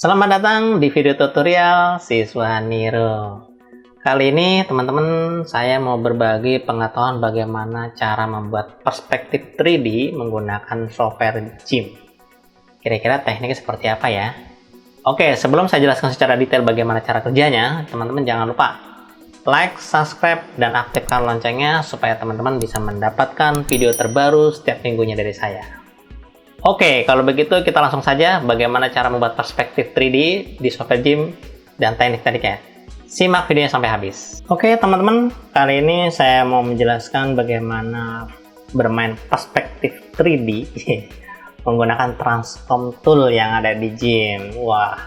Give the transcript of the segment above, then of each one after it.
Selamat datang di video tutorial Siswa Niro. Kali ini teman-teman saya mau berbagi pengetahuan bagaimana cara membuat perspektif 3D menggunakan software GIMP. Kira-kira tekniknya seperti apa ya? Oke, sebelum saya jelaskan secara detail bagaimana cara kerjanya, teman-teman jangan lupa like, subscribe, dan aktifkan loncengnya supaya teman-teman bisa mendapatkan video terbaru setiap minggunya dari saya. Oke, kalau begitu kita langsung saja bagaimana cara membuat perspektif 3D di software GIMP dan teknik-tekniknya. Simak videonya sampai habis. Oke teman-teman, kali ini saya mau menjelaskan bagaimana bermain perspektif 3D menggunakan transform tool yang ada di GIMP. Wah,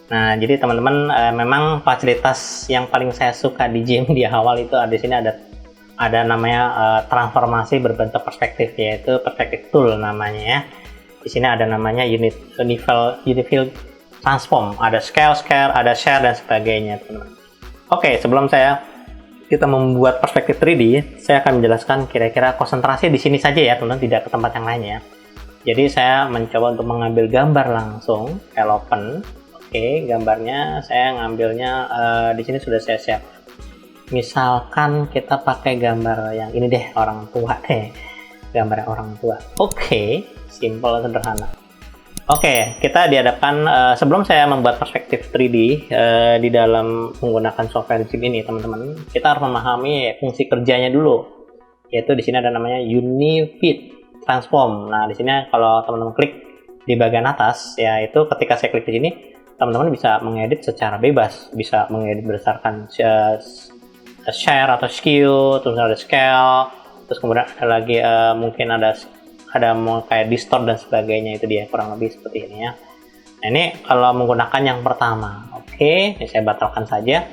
nah jadi teman-teman memang fasilitas yang paling saya suka di GIMP di awal itu di sini ada namanya transformasi berbentuk perspektif, yaitu perspektif tool namanya ya. Di sini ada namanya unifill transform, ada scale, ada share dan sebagainya, teman-teman. Oke, sebelum kita membuat perspektif 3D, saya akan menjelaskan kira-kira konsentrasi di sini saja ya, teman-teman, tidak ke tempat yang lainnya. Jadi saya mencoba untuk mengambil gambar langsung, open. Oke, gambarnya saya ngambilnya di sini sudah saya siap. Misalkan kita pakai gambar yang ini deh, orang tua deh, gambar orang tua. Oke, simple dan sederhana. Oke, kita dihadapkan sebelum saya membuat perspektif 3D di dalam menggunakan software GIMP ini, teman-teman, kita harus memahami fungsi kerjanya dulu. Yaitu di sini ada namanya unifill transform. Nah, di sini kalau teman-teman klik di bagian atas, yaitu ketika saya klik di sini, teman-teman bisa mengedit secara bebas, bisa mengedit berdasarkan share atau skew, terus ada scale, terus kemudian ada lagi mungkin ada mau kayak distort dan sebagainya, itu dia kurang lebih seperti ini ya. Nah, ini kalau menggunakan yang pertama. Oke, saya batalkan saja.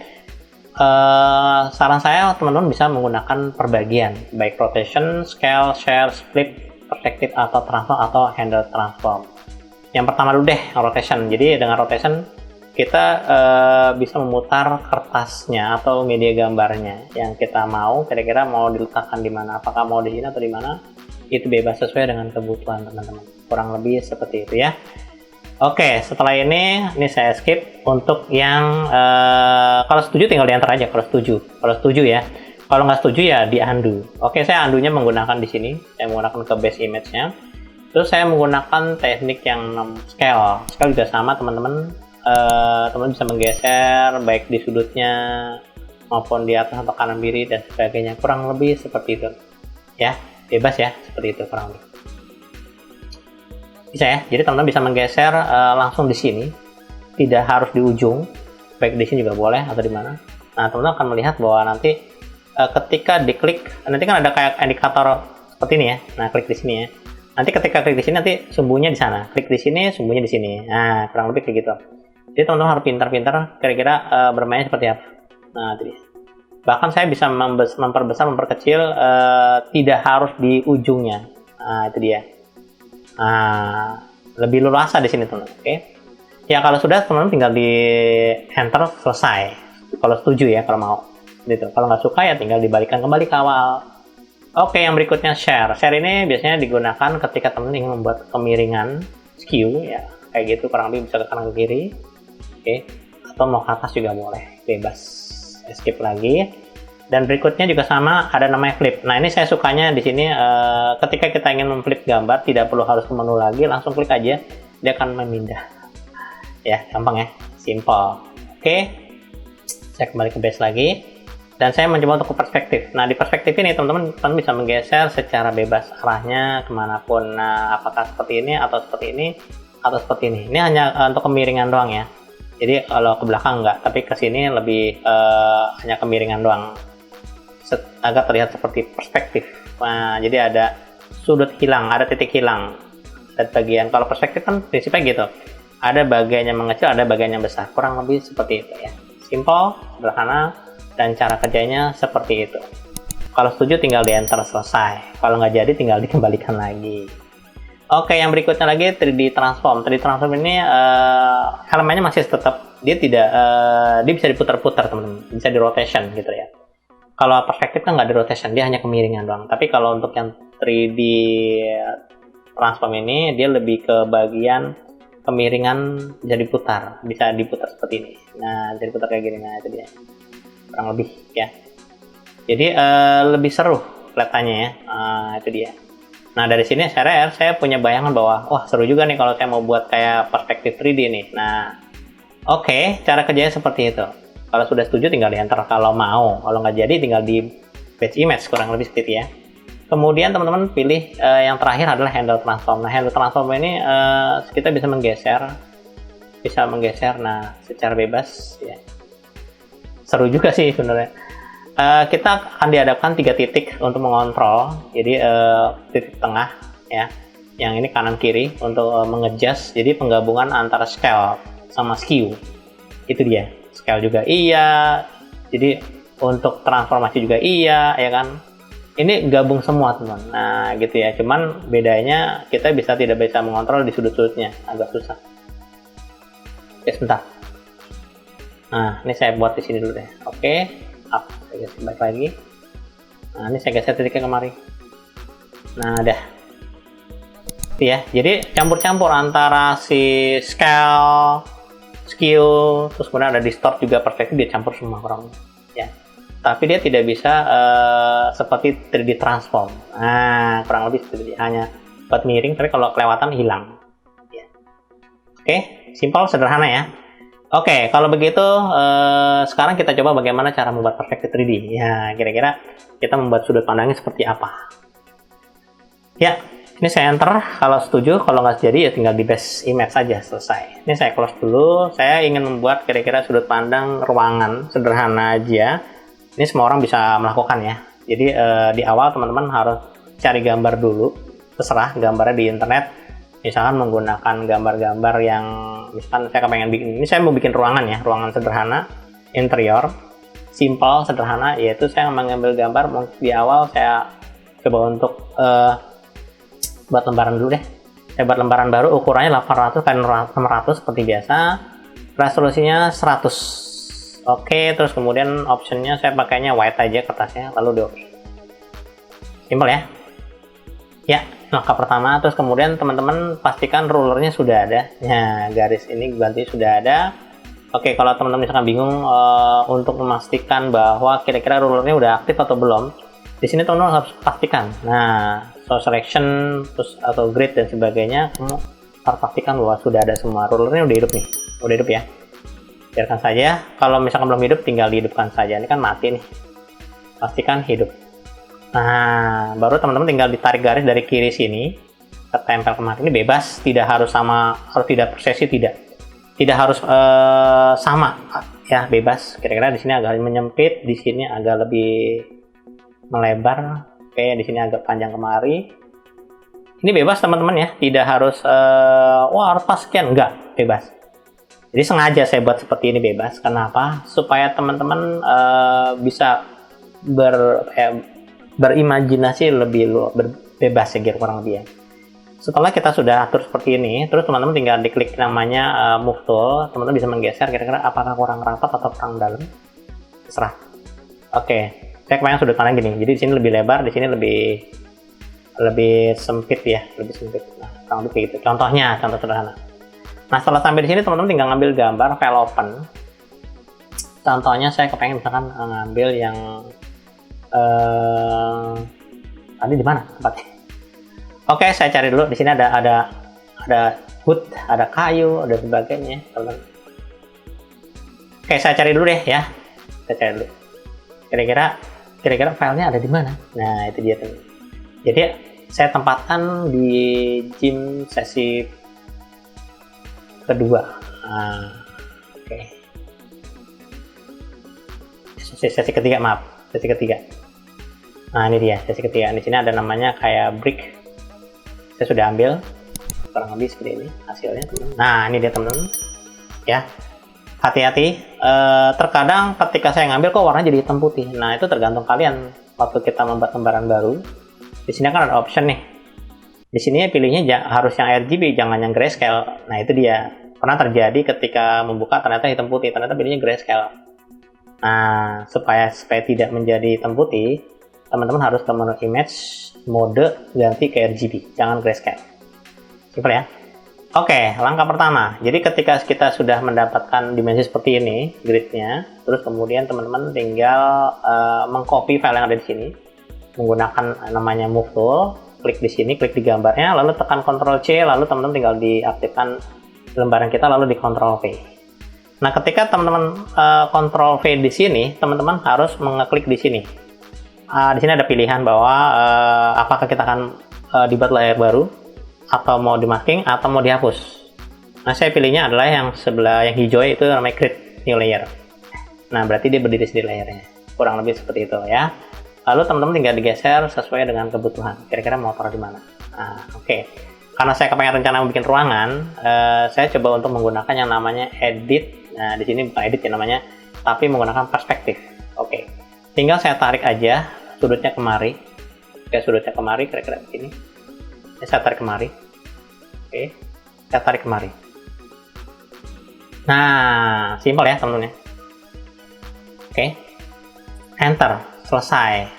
Saran saya teman-teman bisa menggunakan perbagian, baik rotation, scale, share, split, perspective atau transform atau handle transform. Yang pertama dulu deh, rotation. Jadi dengan rotation kita bisa memutar kertasnya atau media gambarnya yang kita mau, kira-kira mau diletakkan di mana, apakah mau di sini atau di mana, itu bebas sesuai dengan kebutuhan teman-teman, kurang lebih seperti itu ya. Oke, setelah ini saya skip untuk yang kalau setuju tinggal diantar aja, kalau setuju ya, kalau nggak setuju ya di undo. Oke, saya undo nya menggunakan di sini, saya menggunakan ke base image-nya, terus saya menggunakan teknik yang scale juga sama teman-teman. Teman bisa menggeser baik di sudutnya maupun di atas atau kanan kiri dan sebagainya, kurang lebih seperti itu ya, bebas ya, seperti itu kurang lebih bisa ya. Jadi teman-teman bisa menggeser langsung di sini, tidak harus di ujung, baik di sini juga boleh atau di mana. Nah, teman-teman akan melihat bahwa nanti ketika diklik, nanti kan ada kayak indikator seperti ini ya. Nah, klik di sini ya, nanti ketika klik di sini nanti sumbunya di sana, klik di sini sumbunya di sini. Nah, kurang lebih kayak gitu. Jadi teman-teman harus pintar-pintar kira-kira bermainnya seperti apa. Nah, itu dia. Bahkan saya bisa memperbesar, memperkecil, tidak harus di ujungnya. Nah, itu dia. Nah, lebih leluasa di sini teman-teman. Oke. Ya kalau sudah teman-teman tinggal di enter, selesai. Kalau setuju ya, kalau mau. Gitu. Kalau nggak suka ya tinggal dibalikkan kembali ke awal. Oke, yang berikutnya share. Share ini biasanya digunakan ketika teman ingin membuat kemiringan, skew ya, kayak gitu, kurang lebih bisa ke kanan ke kiri. Oke, atau mau ke atas juga boleh, bebas. Skip lagi. Dan berikutnya juga sama, ada namanya flip. Nah, ini saya sukanya di sini ketika kita ingin memflip gambar, tidak perlu harus ke menu lagi, langsung klik aja, dia akan memindah. Ya, gampang ya, simple. Oke, saya kembali ke base lagi, dan saya mencoba untuk ke perspektif. Nah, di perspektif ini teman-teman bisa menggeser secara bebas arahnya kemanapun. Nah, apakah seperti ini atau seperti ini atau seperti ini. Ini hanya untuk kemiringan doang ya. Jadi kalau ke belakang enggak, tapi ke sini lebih hanya kemiringan doang, agar terlihat seperti perspektif. Nah, jadi ada sudut hilang, ada titik hilang, dan bagian, kalau perspektif kan prinsipnya gitu, ada bagian yang mengecil, ada bagian yang besar, kurang lebih seperti itu ya. Simple, sederhana, dan cara kerjanya seperti itu. Kalau setuju tinggal di enter, selesai. Kalau nggak jadi tinggal dikembalikan lagi. Oke, yang berikutnya lagi 3D transform. 3D transform ini elemennya masih tetap, dia tidak dia bisa diputar-putar teman-teman, bisa di rotation gitu ya. Kalau perspektif kan nggak di rotation, dia hanya kemiringan doang. Tapi kalau untuk yang 3D transform ini dia lebih ke bagian kemiringan jadi putar, bisa diputar seperti ini. Nah, jadi putar kayak gini. Nah, itu dia. Kurang lebih ya. Jadi lebih seru kelihatannya ya. Itu dia. Nah, dari sini saya punya bayangan bahwa wah, seru juga nih kalau saya mau buat kayak perspektif 3D nih. Nah, oke, cara kerjanya seperti itu. Kalau sudah setuju tinggal di enter kalau mau. Kalau nggak jadi tinggal di batch image, kurang lebih seperti itu ya. Kemudian teman-teman pilih yang terakhir adalah handle transform. Nah, handle transform ini kita bisa menggeser, nah secara bebas ya. Seru juga sih sebenarnya. Kita akan dihadapkan 3 titik untuk mengontrol. Jadi titik tengah ya, yang ini kanan kiri untuk mengadjust. Jadi penggabungan antara scale sama skew. Itu dia. Scale juga iya. Jadi untuk transformasi juga iya, ya kan? Ini gabung semua teman. Nah gitu ya, cuman bedanya kita tidak bisa mengontrol di sudut-sudutnya, agak susah. Oke, sebentar. Nah ini saya buat di sini dulu deh. Oke, up, saya geser balik lagi. Nah ini saya geser titiknya kemari. Nah dah. Ya, jadi campur-campur antara si scale, skew, terus kemudian ada distort juga, perspektif dia campur semua kurang ya. Tapi dia tidak bisa seperti 3D transform. Nah, kurang lebih seperti hanya buat miring, tapi kalau kelewatan hilang. Ya. Oke, simpel, sederhana ya. Oke, kalau begitu sekarang kita coba bagaimana cara membuat perspektif 3D. Ya, kira-kira kita membuat sudut pandangnya seperti apa. Ya, ini saya enter. Kalau setuju, kalau nggak jadi ya tinggal di base image saja, selesai. Ini saya close dulu. Saya ingin membuat kira-kira sudut pandang ruangan sederhana aja. Ini semua orang bisa melakukan ya. Jadi di awal teman-teman harus cari gambar dulu, terserah gambarnya di internet. Misalkan menggunakan gambar-gambar yang, misalkan saya kepengen bikin, ini saya mau bikin ruangan ya, ruangan sederhana, interior, simple, sederhana, yaitu saya mengambil gambar. Di awal saya coba untuk buat lembaran dulu deh. Saya buat lembaran baru, ukurannya 800 x 600 seperti biasa, resolusinya 100. Oke, terus kemudian optionnya saya pakainya white aja kertasnya, lalu di oke. Simpel ya. Ya, langkah pertama, terus kemudian teman-teman pastikan rulernya sudah ada. Nah, garis ini ganti sudah ada. Oke, kalau teman-teman misalkan bingung untuk memastikan bahwa kira-kira rulernya udah aktif atau belum, di sini teman-teman harus pastikan. Nah, source selection, terus atau grid dan sebagainya, kamu harus pastikan bahwa sudah ada semua. Rulernya udah hidup nih, udah hidup ya. Biarkan saja, kalau misalkan belum hidup tinggal dihidupkan saja. Ini kan mati nih, pastikan hidup. Nah, baru teman-teman tinggal ditarik garis dari kiri sini, tempel kemari. Ini bebas, tidak harus sama, harus tidak persesi, tidak harus sama ya, bebas. Kira-kira di sini agak menyempit, di sini agak lebih melebar. Oke, di sini agak panjang kemari. Ini bebas teman-teman ya, tidak harus wah harus pas sekian, enggak, bebas. Jadi sengaja saya buat seperti ini bebas. Kenapa? Supaya teman-teman bisa berimajinasi lebih bebas ya, kurang lebih ya. Setelah kita sudah atur seperti ini, terus teman-teman tinggal diklik namanya move tool. Teman-teman bisa menggeser kira-kira apakah kurang rapat atau kurang dalam. Terserah. Oke, saya kebayang sudut pandang gini. Jadi di sini lebih lebar, di sini lebih sempit ya, lebih sempit. Nah, kurang lebih gitu. Contohnya, contoh sederhana. Nah, setelah sampai di sini teman-teman tinggal ngambil gambar file open. Contohnya saya kepengen misalkan ngambil yang tadi di mana tempatnya? Oke, saya cari dulu. Di sini ada wood, ada kayu, ada sebagainya, teman. Oke, saya cari dulu deh ya. Saya cari dulu. Kira-kira filenya ada di mana? Nah, itu dia teman. Jadi saya tempatkan di gym sesi kedua. Nah, oke. Sesi ketiga, maaf. Sesi ketiga. Nah, ini dia sesi ketiga. Di sini ada namanya kayak brick. Saya sudah ambil kurang lebih seperti ini hasilnya, teman. Nah, ini dia teman-teman. Ya. Hati-hati. Terkadang ketika saya ngambil kok warnanya jadi hitam putih. Nah, itu tergantung kalian waktu kita membuat lembaran baru. Di sini kan ada option nih. Di sini pilihnya harus yang RGB, jangan yang grayscale. Nah, itu dia. Pernah terjadi ketika membuka ternyata hitam putih, ternyata pilihnya grayscale. Nah, supaya tidak menjadi hitam putih, teman-teman harus ke menu image, mode, ganti ke RGB, jangan grayscale. Simpel ya. Oke, langkah pertama. Jadi ketika kita sudah mendapatkan dimensi seperti ini, gridnya, terus kemudian teman-teman tinggal mengcopy file yang ada di sini menggunakan namanya Move Tool. Klik di sini, klik di gambarnya, lalu tekan Ctrl C, lalu teman-teman tinggal diaktifkan lembaran kita, lalu di Ctrl V. Nah, ketika teman-teman Ctrl V di sini, teman-teman harus mengeklik di sini. Di sini ada pilihan bahwa apakah kita akan dibuat layar baru, atau mau di masking, atau mau dihapus. Nah, saya pilihnya adalah yang sebelah yang hijau, itu namanya Create New Layer. Nah, berarti dia berdiri sendiri layarnya. Kurang lebih seperti itu ya. Lalu teman-teman tinggal digeser sesuai dengan kebutuhan. Kira-kira mau taruh di mana? Nah, oke. Karena saya kepengen rencana bikin ruangan, saya coba untuk menggunakan yang namanya Edit. Nah, di sini bukan Edit ya namanya, tapi menggunakan perspektif. Oke. Tinggal saya tarik aja sudutnya kemari. Oke, sudutnya kemari, kira-kira begini. Saya tarik kemari. Oke, saya tarik kemari. Nah, simpel ya teman-teman ya. Oke, enter, selesai.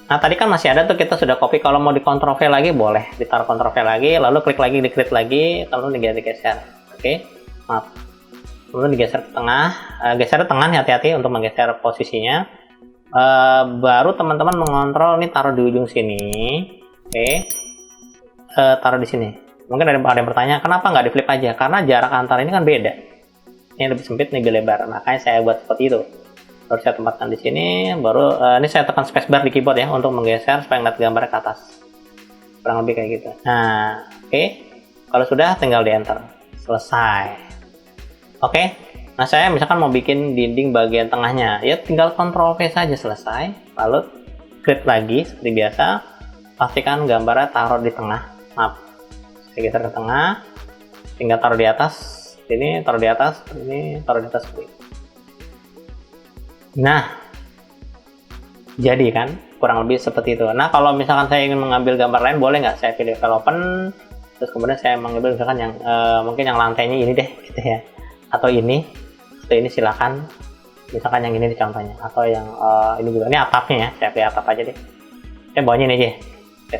Nah, tadi kan masih ada tuh, kita sudah copy. Kalau mau di Ctrl V lagi boleh, ditaruh Ctrl V lagi, lalu klik lagi, di create lagi, teman-teman tinggal digeser. Oke, maaf, teman-teman digeser ke tengah, geser ke tengah, hati-hati untuk menggeser posisinya. Baru teman-teman mengontrol ini, taruh di ujung sini. Oke. Taruh di sini. Mungkin ada yang bertanya, kenapa nggak di flip aja? Karena jarak antara ini kan beda. Ini lebih sempit, ini lebih lebar. Makanya saya buat seperti itu. Baru saya tempatkan di sini. Baru ini saya tekan spacebar di keyboard ya untuk menggeser supaya ngeliat gambarnya ke atas. Kurang lebih kayak gitu. Nah, oke. Kalau sudah tinggal di enter. Selesai. Oke. Nah, saya misalkan mau bikin dinding bagian tengahnya, ya tinggal Ctrl V saja, selesai. Lalu create lagi seperti biasa. Pastikan gambarnya taruh di tengah. Maaf, saya geser ke tengah, tinggal taruh di atas, ini taruh di atas, ini taruh di atas. Nah, jadi kan kurang lebih seperti itu. Nah, kalau misalkan saya ingin mengambil gambar lain, boleh nggak? Saya pilih file open, terus kemudian saya mengambil misalkan yang mungkin yang lantainya ini deh, gitu ya, atau ini silakan. Misalkan yang ini contohnya, atau yang ini juga, ini atapnya ya, saya pilih atap aja deh. Saya bawanya ini aja.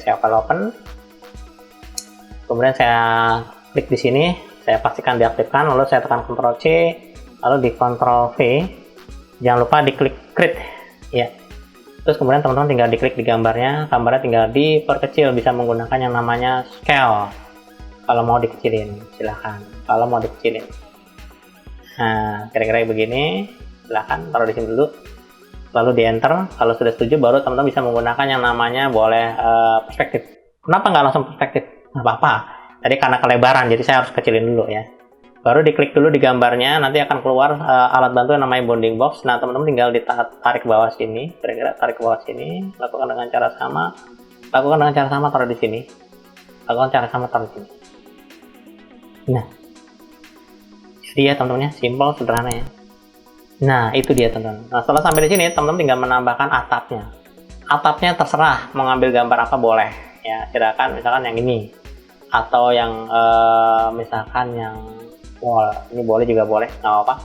Saya file open. Kemudian saya klik di sini, saya pastikan diaktifkan, lalu saya tekan Ctrl C, lalu di Ctrl V, jangan lupa diklik create, ya. Terus kemudian teman-teman tinggal diklik di gambarnya tinggal diperkecil, bisa menggunakan yang namanya scale. Kalau mau dikecilin, silahkan. Kalau mau dikecilin, nah kira-kira begini, silahkan taruh di sini dulu, lalu di enter. Kalau sudah setuju, baru teman-teman bisa menggunakan yang namanya boleh perspektif. Kenapa nggak langsung perspektif? Nggak apa-apa, tadi karena kelebaran jadi saya harus kecilin dulu ya. Baru diklik dulu di gambarnya, nanti akan keluar alat bantu yang namanya bounding box. Nah, teman-teman tinggal ditarik ke bawah sini, kira-kira tarik ke bawah sini, lakukan dengan cara sama, taruh di sini, lakukan cara sama, taruh di sini. Nah, jadi ya teman-teman ya, simple, sederhana ya. Nah, itu dia teman-teman. Nah, setelah sampai di sini, teman-teman tinggal menambahkan atapnya. Atapnya terserah mau ngambil gambar apa boleh ya, silakan misalkan yang ini, atau yang misalkan yang wall, ini boleh juga, boleh, nggak apa-apa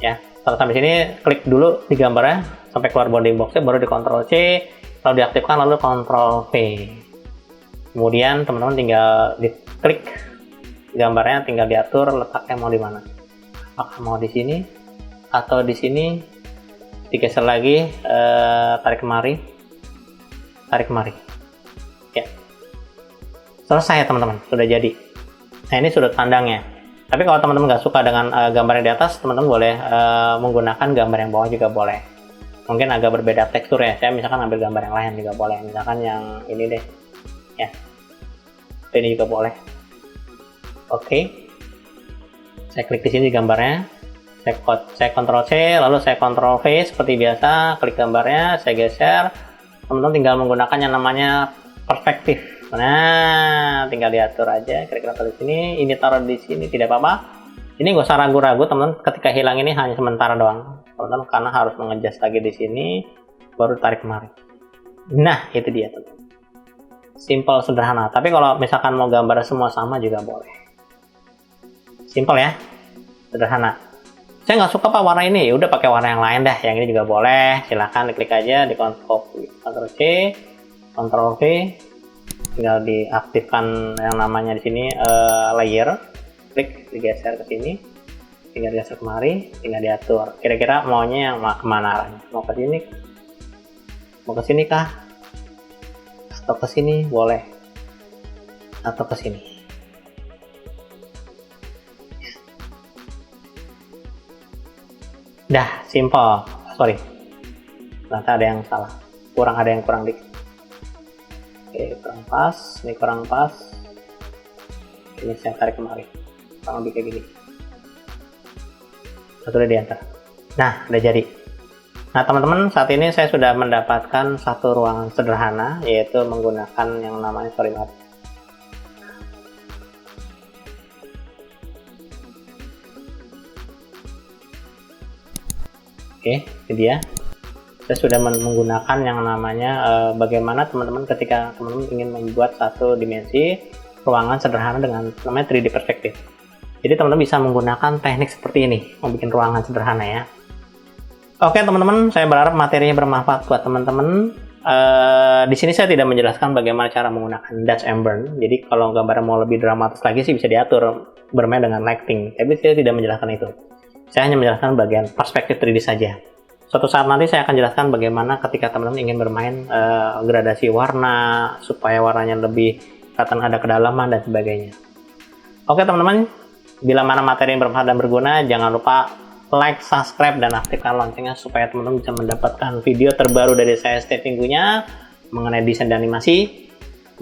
ya. Setelah sampai sini, klik dulu di gambarnya sampai keluar bounding boxnya, baru di Ctrl C, lalu diaktifkan, lalu Ctrl V. Kemudian teman-teman tinggal diklik gambarnya, tinggal diatur letaknya mau di mana, apakah mau di sini atau di sini. Digeser lagi, tarik kemari ya. Selesai ya teman-teman, sudah jadi. Nah, ini sudut pandangnya. Tapi kalau teman-teman nggak suka dengan gambar yang di atas, teman-teman boleh menggunakan gambar yang bawah juga boleh. Mungkin agak berbeda tekstur ya. Saya misalkan ambil gambar yang lain juga boleh. Misalkan yang ini deh, ya. Ini juga boleh. Oke. Saya klik di sini gambarnya. Saya Ctrl C, lalu saya Ctrl V seperti biasa. Klik gambarnya, saya geser. Teman-teman tinggal menggunakan yang namanya perspektif. Nah, tinggal diatur aja, kira-kira taruh di sini, ini taruh di sini, tidak apa-apa. Ini nggak usah ragu-ragu teman-teman, ketika hilang ini hanya sementara doang, teman-teman, karena harus mengejas lagi di sini, baru tarik kemari. Nah, itu dia teman-teman. Simple, sederhana. Tapi kalau misalkan mau gambar semua sama juga boleh. Simple ya, sederhana. Saya nggak suka pak warna ini, ya udah pakai warna yang lain dah. Yang ini juga boleh, silahkan diklik aja di Ctrl C, Ctrl V. tinggal diaktifkan yang namanya di sini layer, klik, digeser ke sini, tinggal digeser kemari, tinggal diatur. Kira-kira maunya yang kemana arahnya? Mau ke sini kah? Atau ke sini boleh? Atau ke sini? Dah, simple. Sorry, ternyata ada yang salah. Ada yang kurang dikit. Oke, kurang pas, ini kurang pas. Ini saya tarik kemari, kurang lebih kayak gini. Sudah diantar. Nah, udah jadi. Nah, teman-teman, saat ini saya sudah mendapatkan satu ruangan sederhana, yaitu menggunakan yang namanya Storymat. Oke, ini dia. Saya sudah menggunakan yang namanya bagaimana teman-teman ketika teman-teman ingin membuat satu dimensi ruangan sederhana dengan namanya 3D perspektif. Jadi teman-teman bisa menggunakan teknik seperti ini, membuat ruangan sederhana ya. Oke teman-teman, saya berharap materinya bermanfaat buat teman-teman. Di sini saya tidak menjelaskan bagaimana cara menggunakan Dutch and Burn. Jadi kalau gambar mau lebih dramatis lagi sih bisa diatur bermain dengan lighting. Tapi saya tidak menjelaskan itu. Saya hanya menjelaskan bagian perspektif 3D saja. Suatu saat nanti saya akan jelaskan bagaimana ketika teman-teman ingin bermain gradasi warna supaya warnanya lebih kelihatan ada kedalaman dan sebagainya. Oke teman-teman, bila mana materi yang bermanfaat dan berguna, jangan lupa like, subscribe, dan aktifkan loncengnya supaya teman-teman bisa mendapatkan video terbaru dari saya setiap minggunya mengenai desain dan animasi,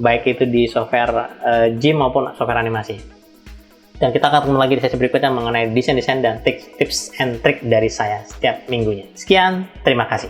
baik itu di software GIMP maupun software animasi. Dan kita akan ketemu lagi di sesi berikutnya mengenai desain dan tips and trik dari saya setiap minggunya. Sekian, terima kasih.